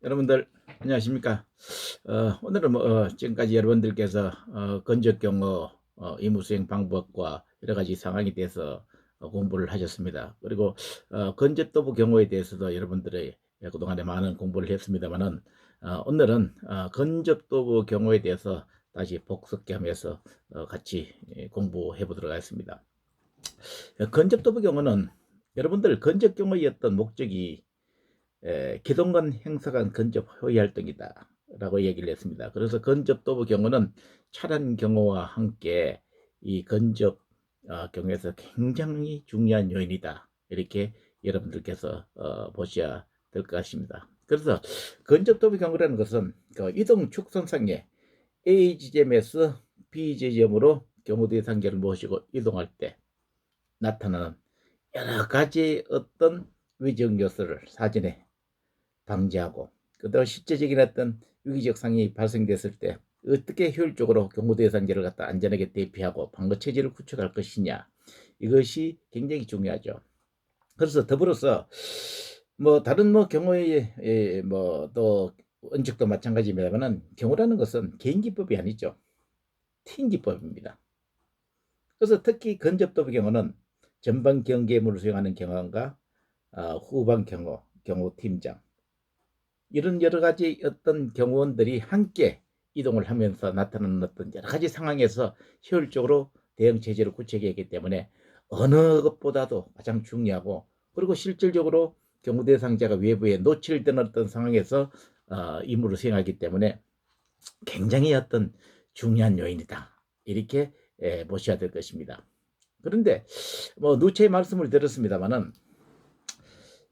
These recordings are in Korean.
여러분들 안녕하십니까? 오늘은 지금까지 여러분들께서 건적 경우 의무 수행 방법과 여러 가지 상황에 대해서 공부를 하셨습니다. 그리고 건적 도부 경우에 대해서도 여러분들이 그동안에 많은 공부를 했습니다만은 오늘은 건적 도부 경우에 대해서 다시 복습하면서 같이 공부해 보도록 하겠습니다. 건적 도부 경우는 여러분들 건적 경우의 어떤 목적이 기동관 행사관 근접 허위 활동이다 라고 얘기를 했습니다. 그래서 근접 도부 경우는 차량 경우와 함께 이 근접 경우에서 굉장히 중요한 요인이다, 이렇게 여러분들께서 보셔야 될 것 같습니다. 그래서 근접 도부 경우라는 것은 그 이동 축선상에 A 지점에서 B 지점으로 경우 대상자를 모시고 이동할 때 나타나는 여러 가지 어떤 위적 요소를 사전에 방지하고, 그다음 실제적인 어떤 위기적 상황이 발생됐을 때 어떻게 효율적으로 경고 대상자를 갖다 안전하게 대피하고 방어 체제를 구축할 것이냐, 이것이 굉장히 중요하죠. 그래서 더불어서 다른 경우에 또 원칙도 마찬가지입니다만은, 경우라는 것은 개인기법이 아니죠. 팀기법입니다. 그래서 특히 건접도의 경우는 전방 경계물을 수행하는 경험과 후방 경호 팀장, 이런 여러 가지 어떤 경호원들이 함께 이동을 하면서 나타나는 어떤 여러 가지 상황에서 효율적으로 대응 체제를 구축했기 때문에 어느 것보다도 가장 중요하고, 그리고 실질적으로 경호 대상자가 외부에 노출된 어떤 상황에서 임무를 수행하기 때문에 굉장히 어떤 중요한 요인이다, 이렇게 보셔야 될 것입니다. 그런데 누차의 말씀을 드렸습니다만은,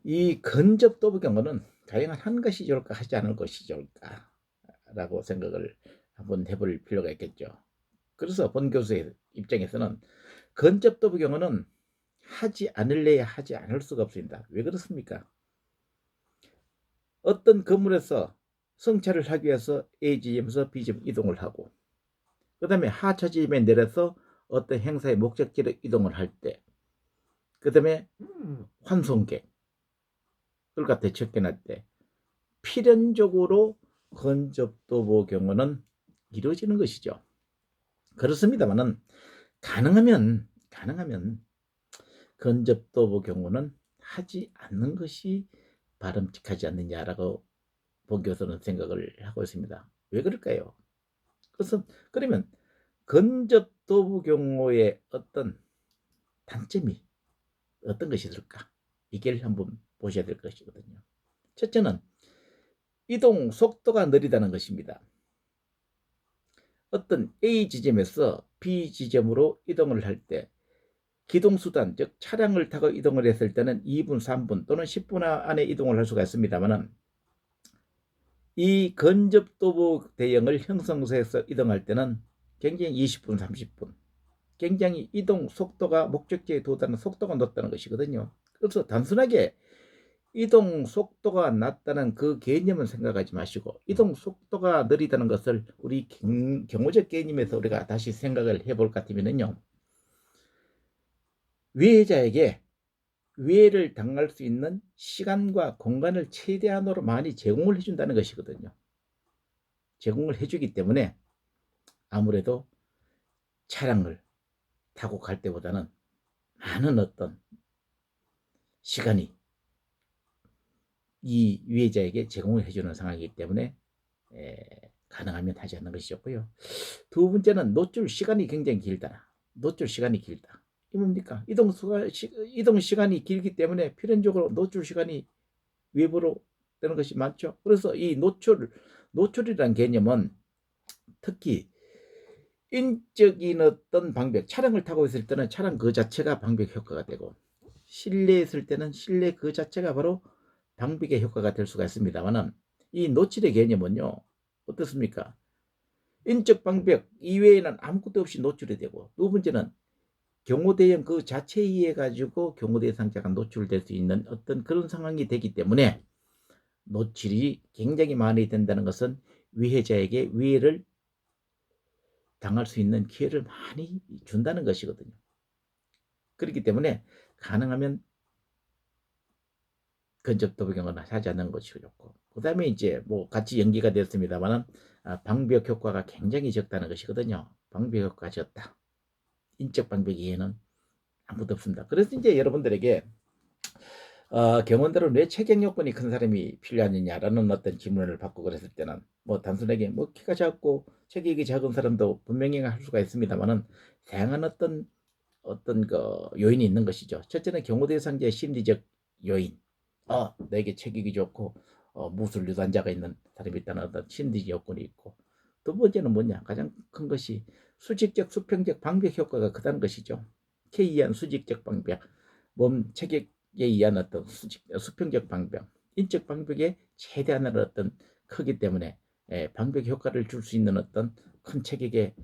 이 근접 도부 경우는 과연 한 것이 좋을까 하지 않을 것이 좋을까 라고 생각을 한번 해볼 필요가 있겠죠. 그래서 본 교수의 입장에서는 근접 도부 경우는 하지 않을래야 하지 않을 수가 없습니다. 왜 그렇습니까? 어떤 건물에서 성찰을 하기 위해서 A 지점에서 B 지점 이동을 하고, 그 다음에 하차 지점에 내려서 어떤 행사의 목적지로 이동을 할 때, 그 다음에 환송객 을 갖다 접견할 때 필연적으로 건접도보 경우는 이루어지는 것이죠. 그렇습니다만은 가능하면 건접도보 경우는 하지 않는 것이 바람직하지 않느냐라고 본교수는 생각을 하고 있습니다. 왜 그럴까요? 그러면 건접도보 경우의 어떤 단점이 어떤 것이 있을까? 이걸 한번 보셔야 될 것이거든요. 첫째는 이동 속도가 느리다는 것입니다. 어떤 A 지점에서 B 지점으로 이동을 할 때 기동수단, 즉 차량을 타고 이동을 했을 때는 2분, 3분 또는 10분 안에 이동을 할 수가 있습니다만, 이 근접도보 대형을 형성소에서 이동할 때는 굉장히 20분, 30분, 굉장히 이동 속도가 목적지에 도달하는 속도가 높다는 것이거든요. 그래서 단순하게 이동 속도가 낮다는 그 개념은 생각하지 마시고, 이동 속도가 느리다는 것을 우리 경호적 개념에서 우리가 다시 생각을 해볼 것 같으면요, 위해자에게 위해를 당할 수 있는 시간과 공간을 최대한으로 많이 제공을 해준다는 것이거든요. 제공을 해주기 때문에 아무래도 차량을 타고 갈 때보다는 많은 어떤 시간이 이 위해자에게 제공을 해주는 상황이기 때문에 가능하면 하지 않는 것이 좋고요. 두 번째는 노출 시간이 굉장히 길다. 노출 시간이 길다. 이 뭡니까? 이동 시간이 길기 때문에 필연적으로 노출 시간이 외부로 되는 것이 많죠. 그래서 이 노출이라는 개념은 특히 인적인 어떤 방벽, 차량을 타고 있을 때는 차량 그 자체가 방벽 효과가 되고, 실내에 있을 때는 실내 그 자체가 바로 방벽의 효과가 될 수가 있습니다만은, 이 노출의 개념은요, 어떻습니까? 인적 방벽 이외에는 아무것도 없이 노출이 되고, 두 번째는 경호대형 그 자체에 의해 가지고 경호대상자가 노출될 수 있는 어떤 그런 상황이 되기 때문에, 노출이 굉장히 많이 된다는 것은 위해자에게 위해를 당할 수 있는 기회를 많이 준다는 것이거든요. 그렇기 때문에 가능하면 근접도부 경우는 하지 않는 것이 좋고, 그다음에 이제 뭐 같이 연기가 됐습니다만은 방벽 효과가 굉장히 적다는 것이거든요. 방벽 효과가 적다. 인적 방벽 이외에는 아무도 없습니다. 그래서 이제 여러분들에게 경원대로 왜 체격 요건이 큰 사람이 필요하느냐라는 어떤 질문을 받고 그랬을 때는 뭐 단순하게 뭐 키가 작고 체격이 작은 사람도 분명히 할 수가 있습니다만은 다양한 어떤 그 요인이 있는 것이죠. 첫째는 경호대상자의 심리적 요인. 내게 체격이 좋고 무술 유단자가 있는 사람이 있다는 어떤 심리적 요건이 있고, 두 번째는 뭐냐? 가장 큰 것이 수직적 수평적 방벽 효과가 크다는 것이죠. K이한 수직적 방벽, 몸 체격에 의한 어떤 수평적 방벽, 인적 방벽의 최대한의 어떤 크기 때문에 방벽 효과를 줄 수 있는 어떤 큰 체격의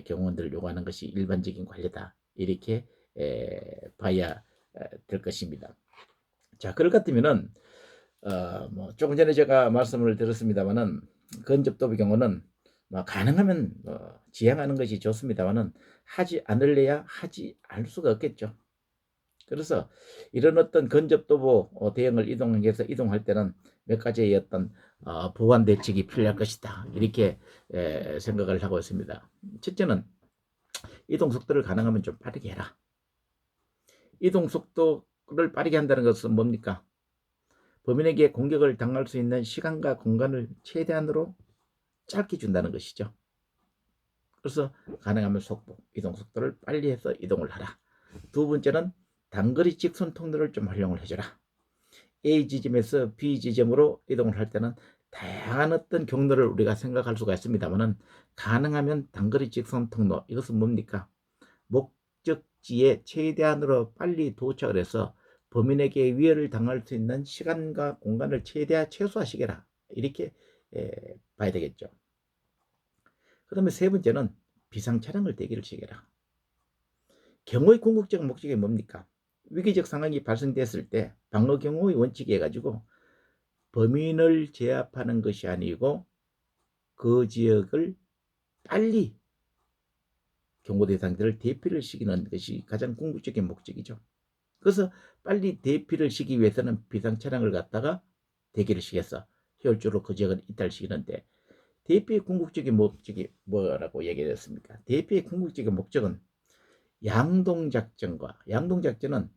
경호원들을 요구하는 것이 일반적인 관리다. 이렇게 봐야 될 것입니다. 자, 그럴 것 같으면은 뭐 조금 전에 제가 말씀을 드렸습니다만은 건접도의 경우는 뭐 가능하면 지향하는 것이 좋습니다만은 하지 않을래야 하지 않을 수가 없겠죠. 그래서 이런 어떤 건접도보 대응을 이동해서 이동할 때는 몇 가지의 어떤 보완 대책이 필요할 것이다. 이렇게 생각을 하고 있습니다. 첫째는 이동 속도를 가능하면 좀 빠르게 해라. 이동 속도를 빠르게 한다는 것은 뭡니까? 범인에게 공격을 당할 수 있는 시간과 공간을 최대한으로 짧게 준다는 것이죠. 그래서 가능하면 속보, 이동 속도를 빨리 해서 이동을 하라. 두 번째는 단거리 직선 통로를 좀 활용을 해줘라. A 지점에서 B 지점으로 이동을 할 때는 다양한 어떤 경로를 우리가 생각할 수가 있습니다만은 가능하면 단거리 직선 통로, 이것은 뭡니까? 목적지에 최대한으로 빨리 도착을 해서 범인에게 위해를 당할 수 있는 시간과 공간을 최대한 최소화시켜라. 이렇게 봐야 되겠죠. 그 다음에 세 번째는 비상차량을 대기를 시켜라. 경호의 궁극적 목적이 뭡니까? 위기적 상황이 발생됐을 때 방어 경호의 원칙에 가지고 범인을 제압하는 것이 아니고 그 지역을 빨리 경고 대상자를 대피를 시키는 것이 가장 궁극적인 목적이죠. 그래서 빨리 대피를 시키기 위해서는 비상 차량을 갖다가 대기를 시켜서 효율적으로 그 지역을 이탈시키는데, 대피의 궁극적인 목적이 뭐라고 얘기했습니까? 대피의 궁극적인 목적은 양동작전과, 양동작전은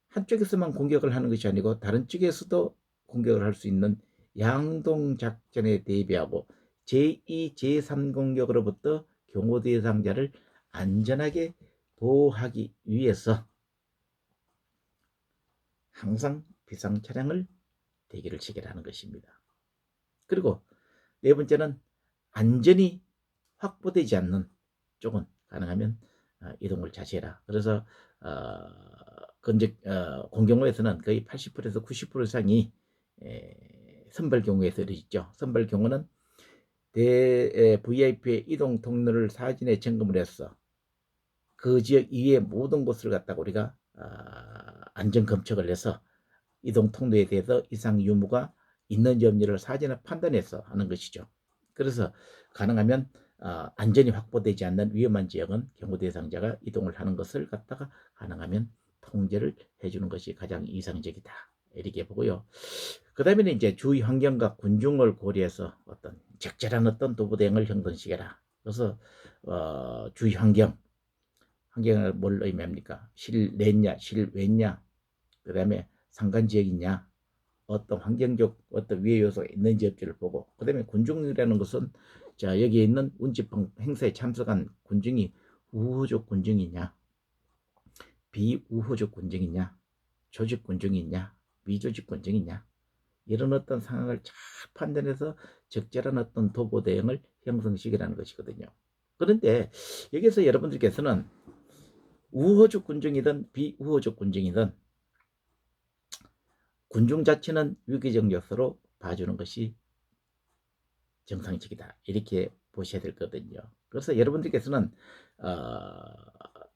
한쪽에서만 공격을 하는 것이 아니고 다른 쪽에서도 공격을 할 수 있는 양동작전에 대비하고 제2, 제3 공격으로부터 경호 대상자를 안전하게 보호하기 위해서 항상 비상 차량을 대기를 시키라는 것입니다. 그리고 네 번째는 안전이 확보되지 않는 쪽은 가능하면 이동을 자제해라. 그래서 공경호에서는 거의 80%에서 90% 이상이 선발 경우에서 있죠. 선발 경우는 VIP의 이동 통로를 사진에 점검을 해서 그 지역 이외의 모든 곳을 갖다가 우리가 안전 검측을 해서 이동 통로에 대해서 이상 유무가 있는지 없는지를 사진을 판단해서 하는 것이죠. 그래서 가능하면 안전이 확보되지 않는 위험한 지역은 경고 대상자가 이동을 하는 것을 갖다가 가능하면 통제를 해주는 것이 가장 이상적이다. 이렇게 보고요. 그 다음에는 이제 주위 환경과 군중을 고려해서 어떤 적절한 어떤 도보 대응을 형성시켜라. 그래서 주위 환경을 뭘 의미합니까? 실내냐, 실외냐, 그 다음에 상간지역이냐, 어떤 환경적 어떤 위해 요소가 있는지 없지를 보고, 그 다음에 군중이라는 것은 자 여기에 있는 운집방 행사에 참석한 군중이 우호적 군중이냐, 비우호적 군중이냐, 조직 군중이냐, 미조직 군중이냐, 이런 어떤 상황을 잘 판단해서 적절한 어떤 도보 대응을 형성시키라는 것이거든요. 그런데 여기서 여러분들께서는 우호적 군중이든 비우호적 군중이든 군중 자체는 위기적 요소로 봐주는 것이 정상적이다. 이렇게 보셔야 될 거거든요. 그래서 여러분들께서는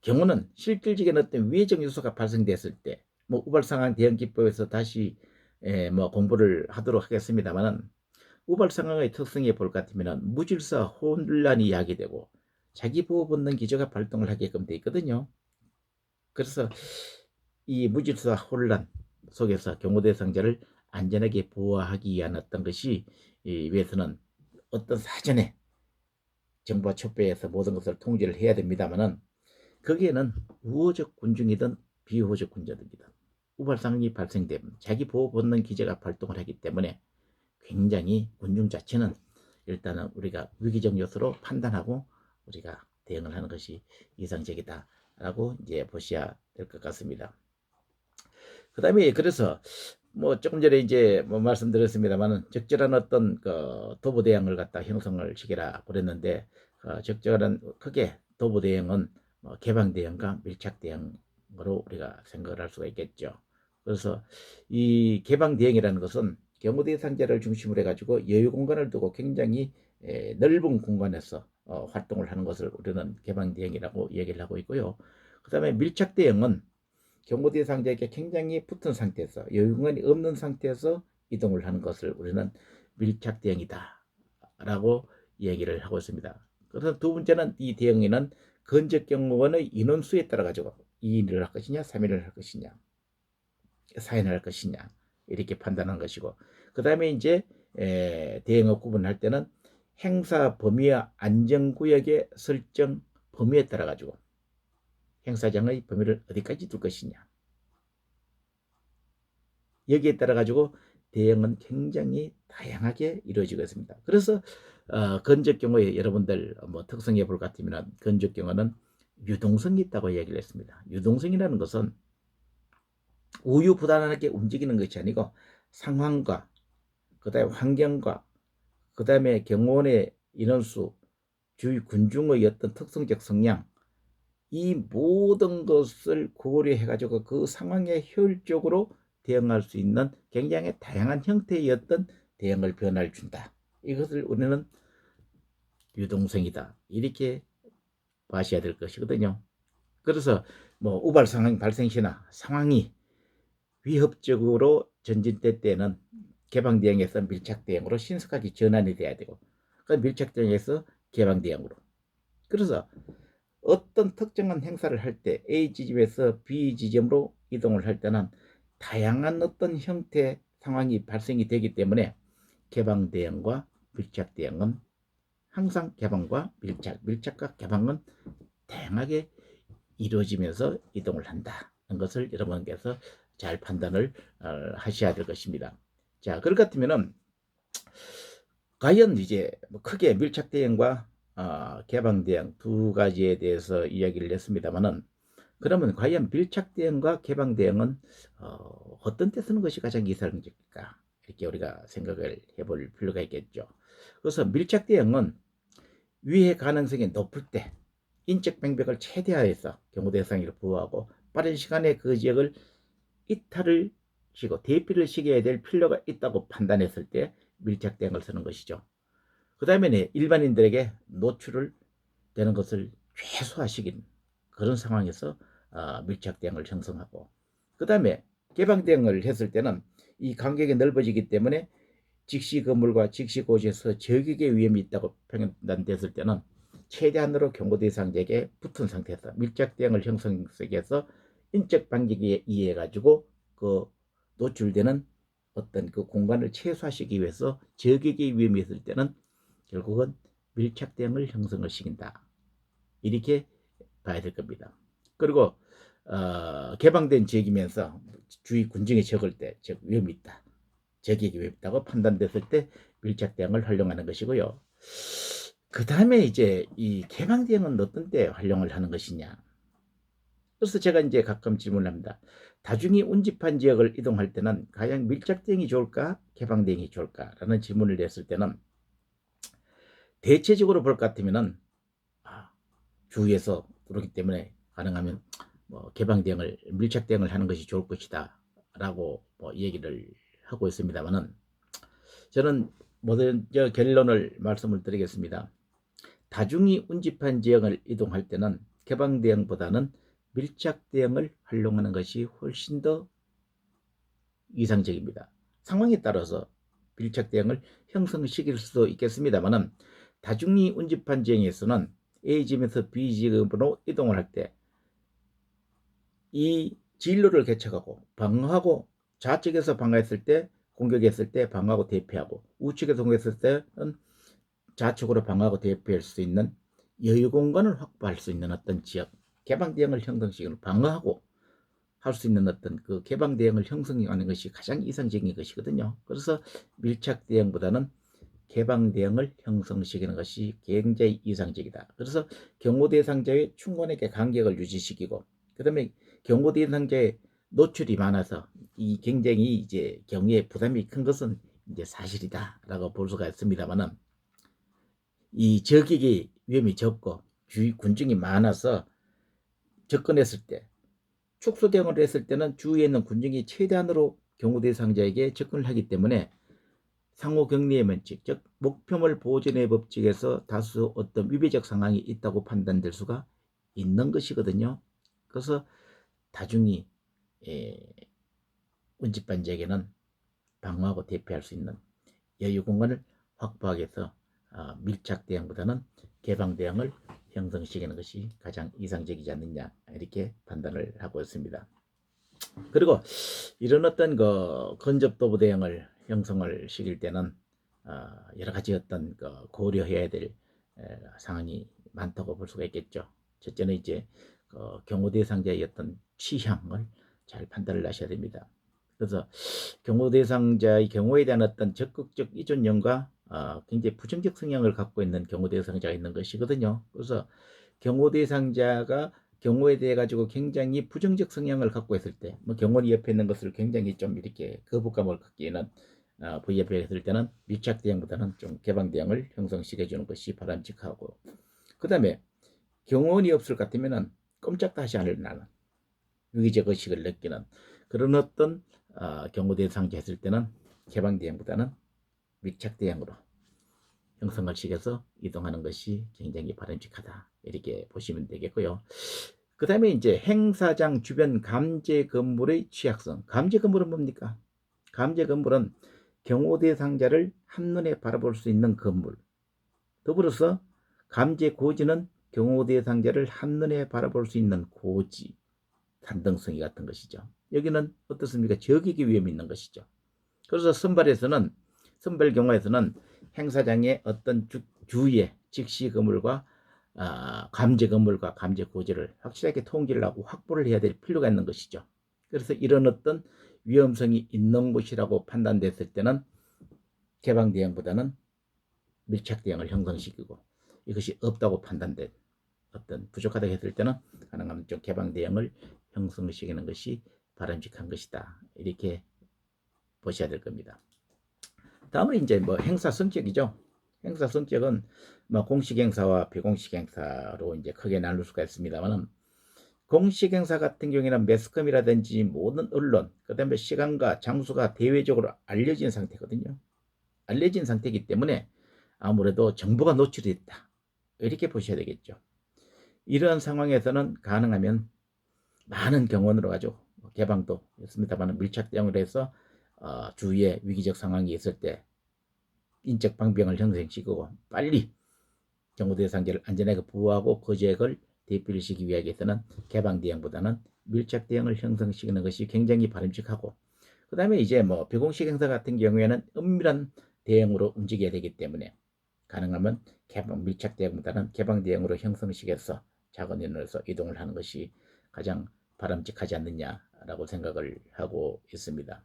경우는 실질적인 어떤 위해적 요소가 발생됐을 때 뭐 우발상황 대응 기법에서 다시 뭐 공부를 하도록 하겠습니다만은, 우발 상황의 특성에 볼 것 같으면 무질서 혼란이 야기되고 자기 보호 본능 기저가 발동을 하게끔 돼 있거든요. 그래서 이 무질서 혼란 속에서 경호 대상자를 안전하게 보호하기 위한 어떤 것이 위해서는 어떤 사전에 정부와 첩보에서 모든 것을 통제를 해야 됩니다만은 거기에는 우호적 군중이든 비우호적 군자들이든 우발 상황이 발생되면 자기 보호 본능 기제가 발동을 하기 때문에 굉장히 군중 자체는 일단은 우리가 위기적 요소로 판단하고 우리가 대응을 하는 것이 이상적이다라고 이제 보셔야 될 것 같습니다. 그 다음에 그래서 뭐 조금 전에 이제 뭐 말씀드렸습니다만은 적절한 어떤 그 도보 대응을 갖다 형성을 시키라 그랬는데 적절한 크게 도보 대응은 뭐 개방 대응과 밀착 대응으로 우리가 생각을 할 수가 있겠죠. 그래서 이 개방 대응이라는 것은 경호 대상자를 중심으로 해가지고 여유 공간을 두고 굉장히 넓은 공간에서 활동을 하는 것을 우리는 개방 대응이라고 얘기를 하고 있고요. 그 다음에 밀착 대응은 경고 대상자에게 굉장히 붙은 상태에서 여유 공간이 없는 상태에서 이동을 하는 것을 우리는 밀착 대응이다 라고 얘기를 하고 있습니다. 그래서 두 번째는 이 대응에는 건적 경호원의 인원수에 따라 가지고 2인을 할 것이냐 3인을 할 것이냐 4인을 할 것이냐 이렇게 판단한 것이고, 그 다음에 이제 대응을 구분할 때는 행사 범위와 안전구역의 설정 범위에 따라 가지고 행사장의 범위를 어디까지 둘 것이냐, 여기에 따라 가지고 대응은 굉장히 다양하게 이루어지고 있습니다. 그래서 건적 경우에 여러분들 뭐 특성해 볼 것 같으면 건적 경우는 유동성이 있다고 얘기를 했습니다. 유동성이라는 것은 우유부단하게 움직이는 것이 아니고 상황과 그다음에 환경과 그다음에 경호원의 인원수, 주위 군중의 어떤 특성적 성향, 이 모든 것을 고려해 가지고 그 상황에 효율적으로 대응할 수 있는 굉장히 다양한 형태의 어떤 대응을 변화를 준다. 이것을 우리는 유동성이다 이렇게 봐셔야 될 것이거든요. 그래서 뭐 우발 상황 발생 시나 상황이 위협적으로 전진될 때는 개방 대응에서 밀착 대응으로 신속하게 전환이 돼야 되고, 그 밀착 대응에서 개방 대응으로. 그래서 어떤 특정한 행사를 할 때 A 지점에서 B 지점으로 이동을 할 때는 다양한 어떤 형태의 상황이 발생이 되기 때문에 개방 대응과 밀착 대응은 항상 개방과 밀착과 개방은 다양하게 이루어지면서 이동을 한다는 것을 여러분께서 잘 판단을 하셔야 될 것입니다. 자, 그럴 것 같으면은 과연 이제 뭐 크게 밀착 대응과 개방 대응 두 가지에 대해서 이야기를 했습니다만은, 그러면 과연 밀착 대응과 개방 대응은 어떤 때 쓰는 것이 가장 이상적일까? 이렇게 우리가 생각을 해볼 필요가 있겠죠. 그래서 밀착 대응은 위해 가능성이 높을 때 인적 병력을 최대화해서 경호 대상을 보호하고 빠른 시간에 그 지역을 이탈을 시고 대피를 시켜야 될 필요가 있다고 판단했을 때 밀착 대응을 쓰는 것이죠. 그 다음에 일반인들에게 노출을 되는 것을 최소화시킨 그런 상황에서 밀착 대응을 형성하고, 그 다음에 개방 대응을 했을 때는 이 간격이 넓어지기 때문에 직시 건물과 직시 고지에서 저격의 위험이 있다고 판단됐을 때는 최대한으로 경고 대상자에게 붙은 상태에서 밀착 대응을 형성해서 인적 방지기에 의해 가지고 그 노출되는 어떤 그 공간을 최소화시키기 위해서 저격의 위험이 있을 때는 결국은 밀착 대응을 형성을 시킨다 이렇게 봐야 될 겁니다. 그리고 개방된 지역이면서 주위 군중이 적을 때 즉 위험이 있다, 적에게 위험이 있다고 판단됐을 때 밀착 대응을 활용하는 것이고요. 그 다음에 이제 이 개방 대응은 어떤 때 활용을 하는 것이냐. 그래서 제가 이제 가끔 질문을 합니다. 다중이 운집한 지역을 이동할 때는 과연 밀착 대응이 좋을까 개방 대응이 좋을까라는 질문을 냈을 때는 대체적으로 볼 것 같으면은 주위에서 그렇기 때문에 가능하면 뭐 개방 대응을 밀착 대응을 하는 것이 좋을 것이다라고 뭐 얘기를 하고 있습니다만은, 저는 먼저 결론을 말씀을 드리겠습니다. 다중이 운집한 지역을 이동할 때는 개방 대응보다는 밀착 대응을 활용하는 것이 훨씬 더 이상적입니다. 상황에 따라서 밀착 대응을 형성시킬 수도 있겠습니다만은, 다중이 운집한 지역에서는 A 지점에서 B 지점으로 이동을 할 때 이 진로를 개척하고 방어하고 좌측에서 방어했을 때 공격했을 때 방어하고 대피하고, 우측에서 공격했을 때는 좌측으로 방어하고 대피할 수 있는 여유 공간을 확보할 수 있는 어떤 지역, 개방 대응을 형성시키는, 방어하고 할 수 있는 어떤 그 개방 대응을 형성하는 것이 가장 이상적인 것이거든요. 그래서 밀착 대응보다는 개방 대응을 형성시키는 것이 굉장히 이상적이다. 그래서 경고 대상자의 충분하게 간격을 유지시키고, 그 다음에 경고 대상자의 노출이 많아서 이 굉장히 이제 경위에 부담이 큰 것은 이제 사실이다라고 볼 수가 있습니다만은, 이 저격의 위험이 적고 군중이 많아서 접근했을 때, 축소 대응을 했을 때는 주위에 있는 군중이 최대한으로 경고 대상자에게 접근을 하기 때문에 상호 격리의 원칙, 즉 목표물 보존의 법칙에서 다수 어떤 위배적 상황이 있다고 판단될 수가 있는 것이거든요. 그래서 다중이 운집반지에게는 방어하고 대피할 수 있는 여유 공간을 확보하기 위해서 밀착 대응보다는 개방 대응을 형성시키는 것이 가장 이상적이지 않느냐, 이렇게 판단을 하고 있습니다. 그리고 이런 어떤 그 근접도부 대응을 형성을 시킬 때는 여러 가지 어떤 그 고려해야 될 상황이 많다고 볼 수가 있겠죠. 첫째는 이제 경호 대상자의 어떤 취향을 잘 판단을 하셔야 됩니다. 그래서 경호 대상자의 경호에 대한 어떤 적극적 이존형과 굉장히 부정적 성향을 갖고 있는 경호 대상자가 있는 것이거든요. 그래서 경호 대상자가 경호에 대해 가지고 굉장히 부정적 성향을 갖고 있을 때, 뭐 경호원이 옆에 있는 것을 굉장히 좀 이렇게 거부감을 갖기에는 옆에 있을 때는 밀착 대응보다는 좀 개방 대응을 형성시켜 주는 것이 바람직하고, 그 다음에 경호원이 없을 것 같으면은 꼼짝도 하지 않을 나는 위기적 의식을 느끼는 그런 어떤 경호 대상자 했을 때는 개방 대응보다는 밀착 대응으로 형성을 시켜서 이동하는 것이 굉장히 바람직하다, 이렇게 보시면 되겠고요. 그 다음에 이제 행사장 주변 감제 건물의 취약성. 감제 건물은 뭡니까? 감제 건물은 경호 대상자를 한눈에 바라볼 수 있는 건물, 더불어서 감제 고지는 경호 대상자를 한눈에 바라볼 수 있는 고지, 산등성이 같은 것이죠. 여기는 어떻습니까? 저격의 위험이 있는 것이죠. 그래서 선발 경우에서는 행사장의 어떤 주위에 직시 건물과 감제 건물과 감제 고지를 확실하게 통제를 하고 확보를 해야 될 필요가 있는 것이죠. 그래서 이런 어떤 위험성이 있는 곳이라고 판단됐을 때는 개방 대응보다는 밀착 대응을 형성시키고, 이것이 없다고 판단된 어떤 부족하다고 했을 때는 가능하면 좀 개방 대응을 형성시키는 것이 바람직한 것이다, 이렇게 보셔야 될 겁니다. 다음은 이제 뭐 행사 성격이죠. 행사 성격은 뭐 공식 행사와 비공식 행사로 이제 크게 나눌 수가 있습니다만은, 공식 행사 같은 경우에는 매스컴이라든지 모든 언론, 그다음에 시간과 장소가 대외적으로 알려진 상태거든요. 알려진 상태이기 때문에 아무래도 정보가 노출이 됐다, 이렇게 보셔야 되겠죠. 이러한 상황에서는 가능하면 많은 경원으로 가지고 개방도 있습니다만 밀착 대응을 해서 주위에 위기적 상황이 있을 때 인적 방병을 형성시키고 빨리 경호 대상자를 안전하게 보호하고 그 지역을 대피를 시키기 위해서는 개방 대응보다는 밀착 대응을 형성시키는 것이 굉장히 바람직하고, 그 다음에 이제 뭐 비공식 행사 같은 경우에는 은밀한 대응으로 움직여야 되기 때문에 가능하면 밀착 대응보다는 개방 대응으로 형성시켜서 작은 인원에서 이동을 하는 것이 가장 바람직하지 않느냐라고 생각을 하고 있습니다.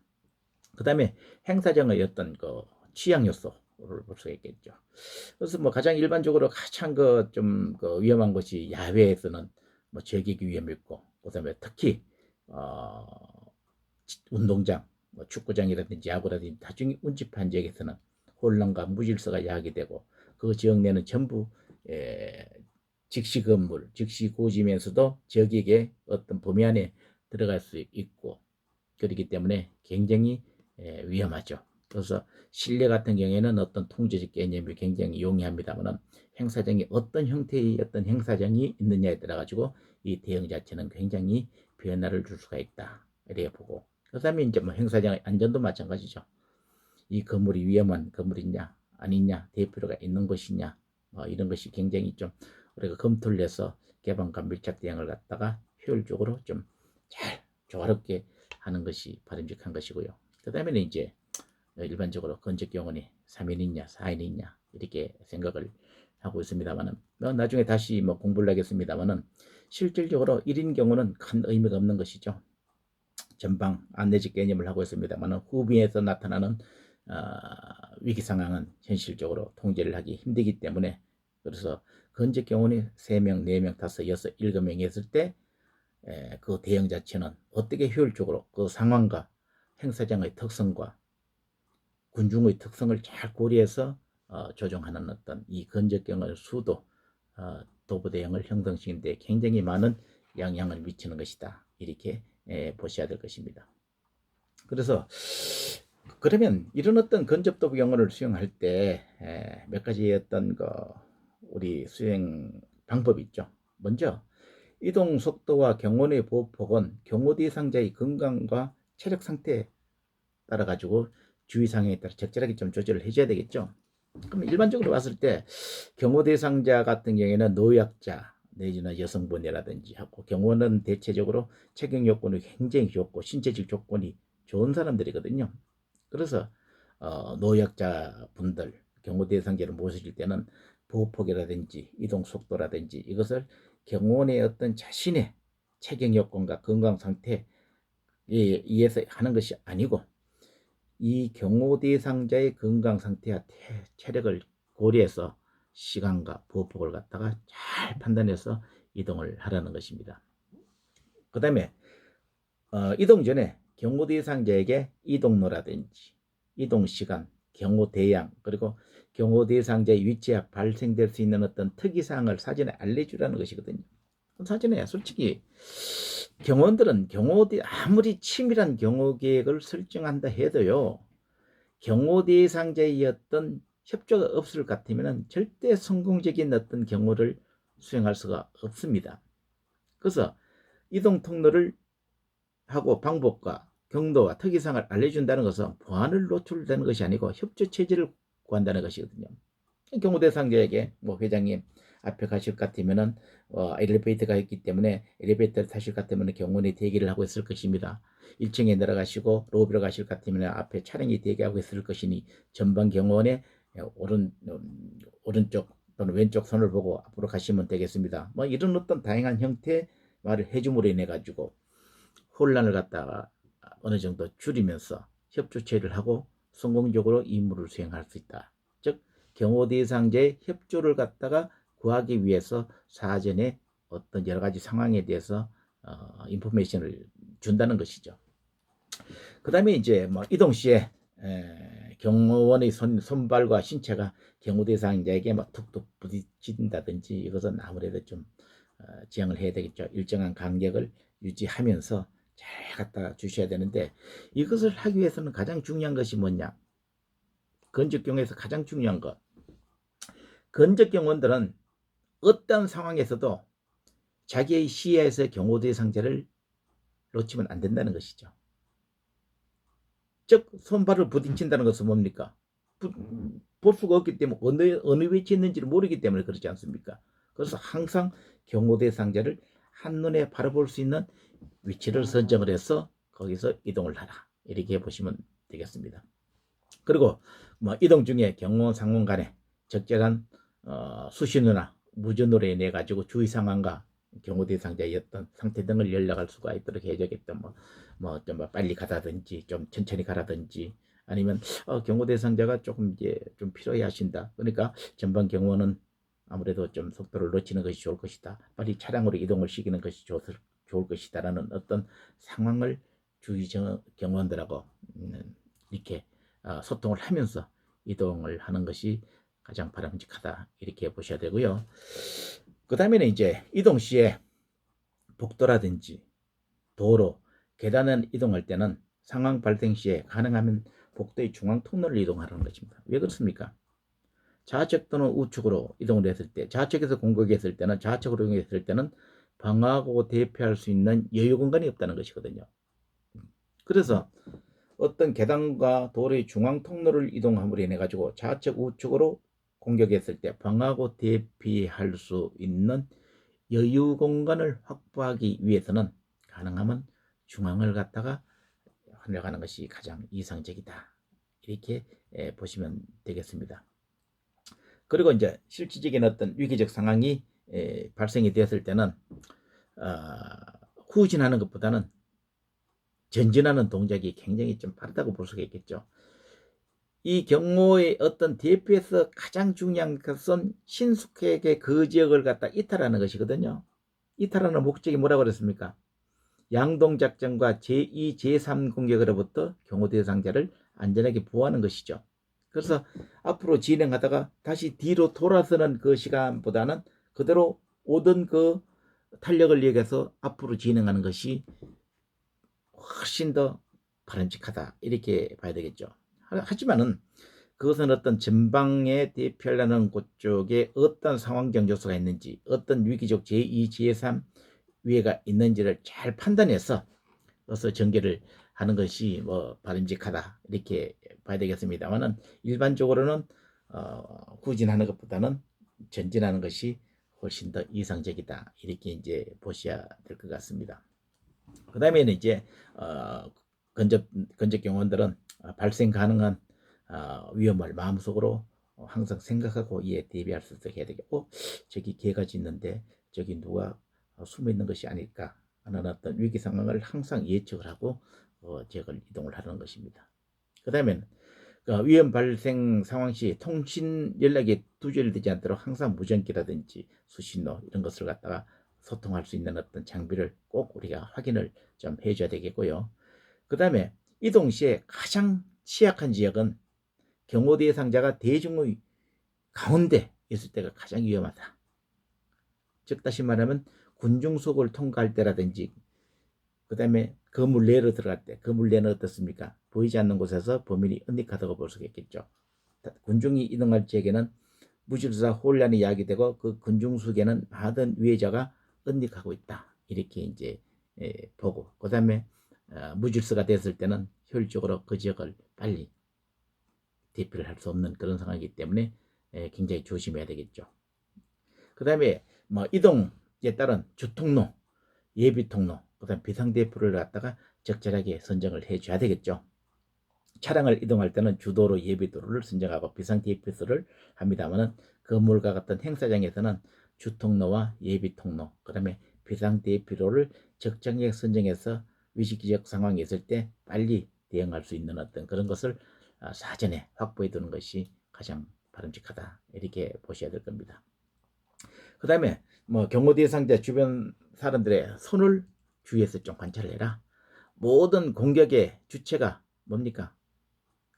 그 다음에 행사장의 어떤 그 취약 요소를 볼 수가 있겠죠. 그래서 뭐 가장 일반적으로 가장 좀 위험한 것이 야외에서는 뭐 저격이 위험이 있고, 그다음에 특히 운동장, 뭐 축구장이라든지 야구라든지 다중 운집한 지역에서는 혼란과 무질서가 야기되고, 그 지역 내는 전부 직시 건물, 직시 고지면서도 적에게 어떤 범위 안에 들어갈 수 있고, 그렇기 때문에 굉장히 위험하죠. 그래서 실내 같은 경우에는 어떤 통제적 개념이 굉장히 용이합니다만, 행사장이 어떤 형태의 어떤 행사장이 있느냐에 따라 가지고 이 대응 자체는 굉장히 변화를 줄 수가 있다, 이렇게 보고, 그 다음에 이제 뭐 행사장의 안전도 마찬가지죠. 이 건물이 위험한 건물이냐 아니냐, 대피로가 있는 것이냐, 이런 것이 굉장히 좀 우리가 검토를 해서 개방과 밀착 대응을 갖다가 효율적으로 좀 잘 조화롭게 하는 것이 바람직한 것이고요. 그 다음에는 이제 일반적으로 건적경원이 3인 있냐 4인 있냐 이렇게 생각을 하고 있습니다만은 나중에 다시 뭐 공부를 하겠습니다만은 실질적으로 1인 경우는 큰 의미가 없는 것이죠. 전방 안내지 개념을 하고 있습니다만 후비에서 나타나는 위기 상황은 현실적으로 통제를 하기 힘들기 때문에 그래서 건적 경우는 3명, 4명, 5, 6, 7명이 있을 때 그 대응 자체는 어떻게 효율적으로 그 상황과 행사장의 특성과 군중의 특성을 잘 고려해서 조정하는 어떤 이 건적 경우의 수도 도보 대응을 형성시키는 데 굉장히 많은 영향을 미치는 것이다. 이렇게 보셔야 될 것입니다. 그래서 그러면 이런 어떤 건접도부 경호를 수행할 때 몇 가지 어떤 우리 수행 방법이 있죠. 먼저 이동 속도와 경원의 보호폭은 경호 대상자의 건강과 체력 상태에 따라 가지고 주의 상황에 따라 적절하게 좀 조절을 해줘야 되겠죠. 그럼 일반적으로 봤을 때 경호 대상자 같은 경우에는 노약자 내지는 여성분이라든지 하고 경호는 대체적으로 체격 요건이 굉장히 좋고 신체적 조건이 좋은 사람들이거든요. 그래서 노약자분들 경호 대상자를 모실 때는 보호폭이라든지 이동 속도라든지 이것을 경호원의 어떤 자신의 체격 요건과 건강 상태에 의해서 하는 것이 아니고 이 경호 대상자의 건강 상태와 체력을 고려해서 시간과 보호폭을 갖다가 잘 판단해서 이동을 하라는 것입니다. 그 다음에 이동 전에 경호 대상자에게 이동로라든지 이동 시간, 경호 대양 그리고 경호 대상자의 위치에 발생될 수 있는 어떤 특이사항을 사전에 알려주라는 것이거든요. 사전에 솔직히 경호원들은 아무리 치밀한 경호 계획을 설정한다 해도요. 경호 대상자의 어떤 협조가 없을 것 같으면 절대 성공적인 어떤 경호를 수행할 수가 없습니다. 그래서 이동 통로를 하고 방법과 경로와 특이사항을 알려준다는 것은 보안을 노출되는 것이 아니고 협조 체제를 구한다는 것이거든요. 경호 대상자에게 회장님 앞에 가실 것 같으면은 엘리베이터가 있기 때문에 엘리베이터를 타실 것 같으면 경호원이 대기를 하고 있을 것입니다. 1층에 내려가시고 로비로 가실 것 같으면 앞에 차량이 대기하고 있을 것이니 전방 경호원의 오른쪽 또는 왼쪽 손을 보고 앞으로 가시면 되겠습니다. 이런 어떤 다양한 형태의 말을 해줌으로 인해 가지고 혼란을 갖다가 어느 정도 줄이면서 협조체를 하고 성공적으로 임무를 수행할 수 있다. 즉 경호 대상자의 협조를 갖다가 구하기 위해서 사전에 어떤 여러 가지 상황에 대해서 인포메이션을 준다는 것이죠. 그 다음에 이제 이동 시에 경호원의 손발과 신체가 경호 대상자에게 툭툭 부딪힌다든지 이것은 아무래도 좀 지양을 해야 되겠죠. 일정한 간격을 유지하면서 잘 갖다 주셔야 되는데 이것을 하기 위해서는 가장 중요한 것이 뭐냐? 건적경에서 가장 중요한 것. 건적경원들은 어떤 상황에서도 자기의 시야에서 경호 대상자를 놓치면 안 된다는 것이죠. 즉 손발을 부딪힌다는 것은 뭡니까? 볼 수가 없기 때문에 어느 위치에 있는지를 모르기 때문에 그렇지 않습니까? 그래서 항상 경호 대상자를 한눈에 바라볼 수 있는 위치를 선정을 해서 거기서 이동을 하라. 이렇게 보시면 되겠습니다. 그리고 이동 중에 경호 상원 간에 적절한 수신호나 무전으로 인해 가지고 주의 상황과 경호 대상자의 어떤 상태 등을 연락할 수가 있도록 해야겠다. 좀 빨리 가다든지 좀 천천히 가라든지 아니면 경호 대상자가 조금 이제 좀 필요해 하신다. 그러니까 전방 경호는 아무래도 좀 속도를 놓치는 것이 좋을 것이다. 빨리 차량으로 이동을 시키는 것이 좋을 것이다라는 어떤 상황을 주의 경호원들하고 이렇게 소통을 하면서 이동을 하는 것이 가장 바람직하다 이렇게 보셔야 되고요. 그 다음에는 이제 이동 시에 복도라든지 도로, 계단을 이동할 때는 상황 발생 시에 가능하면 복도의 중앙 통로를 이동하라는 것입니다. 왜 그렇습니까? 좌측 또는 우측으로 이동을 했을 때, 좌측에서 공격했을 때는 좌측으로 이동했을 때는 방어하고 대피할 수 있는 여유 공간이 없다는 것이거든요. 그래서 어떤 계단과 도로의 중앙 통로를 이동함으로 인해 가지고 좌측 우측으로 공격했을 때 방어하고 대피할 수 있는 여유 공간을 확보하기 위해서는 가능하면 중앙을 갖다가 활용하는 것이 가장 이상적이다 이렇게 보시면 되겠습니다. 그리고 이제 실질적인 어떤 위기적 상황이 발생이 되었을 때는 후진하는 것보다는 전진하는 동작이 굉장히 좀 빠르다고 볼 수가 있겠죠. 이 경우의 어떤 대표에서 가장 중요한 것은 신속하게 그 지역을 갖다 이탈하는 것이거든요. 이탈하는 목적이 뭐라고 그랬습니까? 양동작전과 제2, 제3 공격으로부터 경호 대상자를 안전하게 보호하는 것이죠. 그래서 앞으로 진행하다가 다시 뒤로 돌아서는 그 시간보다는 그대로 오던 그 탄력을 이용해서 앞으로 진행하는 것이 훨씬 더 바람직하다, 이렇게 봐야 되겠죠. 하지만은 그것은 어떤 전방에 대표하려는 곳 쪽에 어떤 상황적 요소가 있는지, 어떤 위기적 제2, 제3 위해가 있는지를 잘 판단해서 전개를 하는 것이 바람직하다, 이렇게 봐야 되겠습니다만은 일반적으로는 후진하는 것보다는 전진하는 것이 훨씬 더 이상적이다, 이렇게 이제 보셔야 될 것 같습니다. 그 다음에는 이제 건적 경호원들은 발생 가능한 위험을 마음속으로 항상 생각하고 이에 대비할 수 있게 해야 되겠고, 저기 개가 짖는데 저기 누가 숨어 있는 것이 아닐까 하는 어떤 위기 상황을 항상 예측을 하고 지역을 이동을 하는 것입니다. 그 다음에는 위험 발생 상황 시 통신 연락이 두절되지 않도록 항상 무전기라든지 수신호 이런 것을 갖다가 소통할 수 있는 어떤 장비를 꼭 우리가 확인을 좀 해줘야 되겠고요. 그 다음에 이동 시에 가장 취약한 지역은 경호 대상자가 대중의 가운데 있을 때가 가장 위험하다. 즉 다시 말하면 군중속을 통과할 때라든지, 그 다음에 건물 내로 들어갈 때, 건물 내는 어떻습니까? 보이지 않는 곳에서 범인이 은닉하다고 볼 수가 있겠죠. 군중이 이동할 지역에는 무질서 혼란이 야기되고 그 군중 속에는 많은 위해자가 은닉하고 있다, 이렇게 이제 보고, 그 다음에 무질서가 됐을 때는 효율적으로 그 지역을 빨리 대피를 할 수 없는 그런 상황이기 때문에 굉장히 조심해야 되겠죠. 그 다음에 이동에 따른 주통로, 예비통로, 그 다음 비상대피를 갖다가 적절하게 선정을 해줘야 되겠죠. 차량을 이동할 때는 주도로 예비도로를 선정하고 비상대피소를 합니다만은 건물과 같은 행사장에서는 주통로와 예비통로, 그 다음에 비상대피로를 적정하게 선정해서 위기적 상황이 있을 때 빨리 대응할 수 있는 어떤 그런 것을 사전에 확보해 두는 것이 가장 바람직하다, 이렇게 보셔야 될 겁니다. 그 다음에 경호 대상자 주변 사람들의 손을 주위에서 좀 관찰을 해라. 모든 공격의 주체가 뭡니까?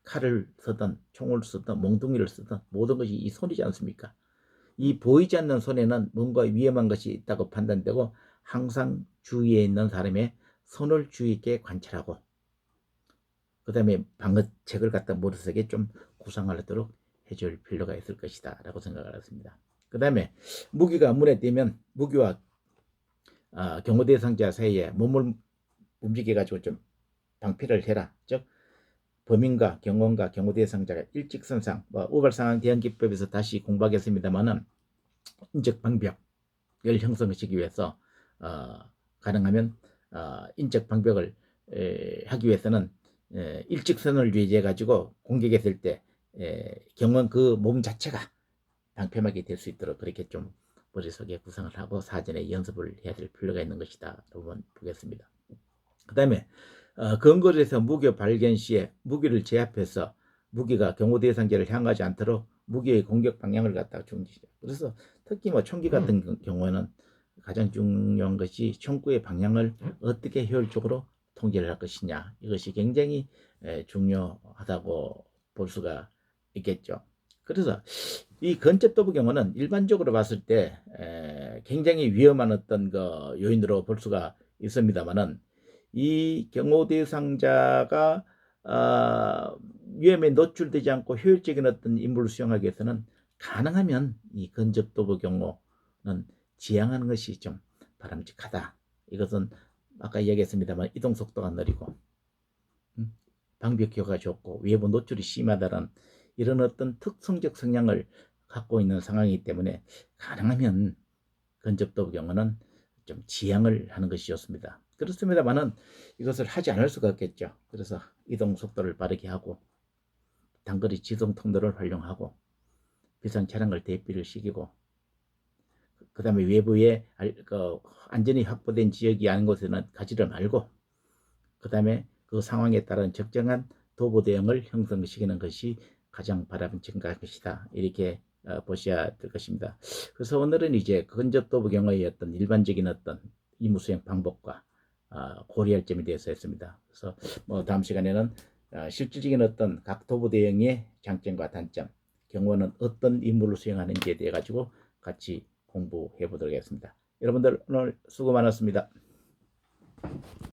칼을 쓰든 총을 쓰든 몽둥이를 쓰든 모든 것이 이 손이지 않습니까? 이 보이지 않는 손에는 뭔가 위험한 것이 있다고 판단되고 항상 주위에 있는 사람의 손을 주의 있게 관찰하고, 그 다음에 방어책을 갖다 머릿속에 좀 구상하도록 해줄 필요가 있을 것이다 라고 생각을 했습니다. 그 다음에 무기가 문에 띄면 무기와 경호 대상자 사이에 몸을 움직여 가지고 좀 방패를 해라. 즉 범인과 경호원과 경호 대상자가 일직선상, 우발상황 대응기법에서 다시 공부하겠습니다만은 인적 방벽을 형성하시기 위해서 가능하면 인적 방벽을 하기 위해서는 일직선을 유지해 가지고 공격했을 때 경호원 그 몸 자체가 방패막이 될 수 있도록 그렇게 좀 머릿속에 구상을 하고 사전에 연습을 해야 될 필요가 있는 것이다 라고 보겠습니다. 그 다음에 근거리에서 무기 발견 시에 무기를 제압해서 무기가 경호 대상자를 향하지 않도록 무기의 공격 방향을 갖다가 중지시죠. 그래서 특히 총기 같은 경우에는 가장 중요한 것이 총구의 방향을 어떻게 효율적으로 통제를 할 것이냐, 이것이 굉장히 중요하다고 볼 수가 있겠죠. 그래서 이 건첩도부 경우는 일반적으로 봤을 때 굉장히 위험한 어떤 요인으로 볼 수가 있습니다만은, 이 경호 대상자가 위험에 노출되지 않고 효율적인 어떤 임무를 수행하기 위해서는 가능하면 이 건접도부 경호는 지양하는 것이 좀 바람직하다. 이것은 아까 이야기했습니다만 이동 속도가 느리고 방벽 기호가 좋고 외부 노출이 심하다는 이런 어떤 특성적 성향을 갖고 있는 상황이기 때문에 가능하면 건접도부 경호는 좀 지양을 하는 것이 좋습니다. 그렇습니다만은 이것을 하지 않을 수가 없겠죠. 그래서 이동 속도를 빠르게 하고 단거리 지동 통로를 활용하고 비상 차량을 대피를 시키고, 그 다음에 외부에 안전이 확보된 지역이 아닌 곳에는 가지를 말고, 그 다음에 그 상황에 따른 적정한 도보 대응을 형성시키는 것이 가장 바람직한 것이다. 이렇게 보셔야 될 것입니다. 그래서 오늘은 이제 근접 도보 경로의 어떤 일반적인 어떤 임무 수행 방법과 고려할 점에 대해서 했습니다. 그래서 뭐 다음 시간에는 실질적인 어떤 각 도보 대응의 장점과 단점, 경호는 어떤 임무를 수행하는지에 대해 가지고 같이 공부해 보도록 하겠습니다. 여러분들 오늘 수고 많았습니다.